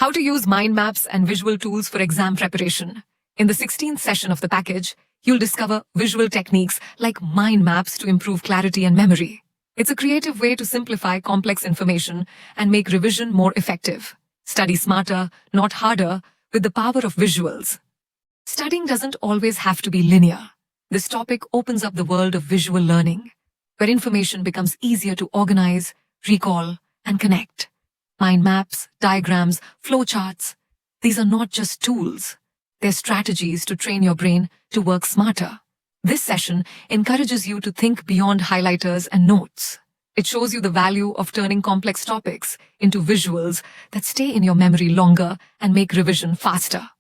How to use mind maps and visual tools for exam preparation. In the 16th session of the package, you'll discover visual techniques like mind maps to improve clarity and memory. It's a creative way to simplify complex information and make revision more effective. Study smarter, not harder, with the power of visuals. Studying doesn't always have to be linear. This topic opens up the world of visual learning, where information becomes easier to organize, recall, and connect. Mind maps, diagrams, flowcharts. These are not just tools. They're strategies to train your brain to work smarter. This session encourages you to think beyond highlighters and notes. It shows you the value of turning complex topics into visuals that stay in your memory longer and make revision faster.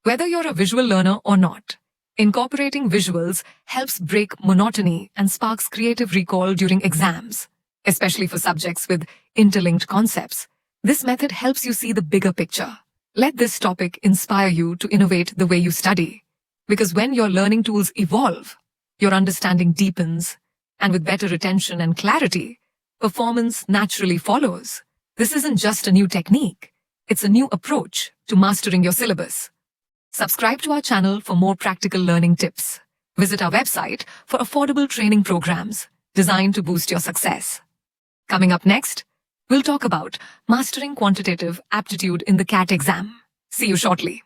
Whether you're a visual learner or not, incorporating visuals helps break monotony and sparks creative recall during exams, especially for subjects with interlinked concepts. This method helps you see the bigger picture. Let this topic inspire you to innovate the way you study. Because when your learning tools evolve, your understanding deepens, and with better retention and clarity, performance naturally follows. This isn't just a new technique. It's a new approach to mastering your syllabus. Subscribe to our channel for more practical learning tips. Visit our website for affordable training programs designed to boost your success. Coming up next, we'll talk about mastering quantitative aptitude in the CAT exam. See you shortly.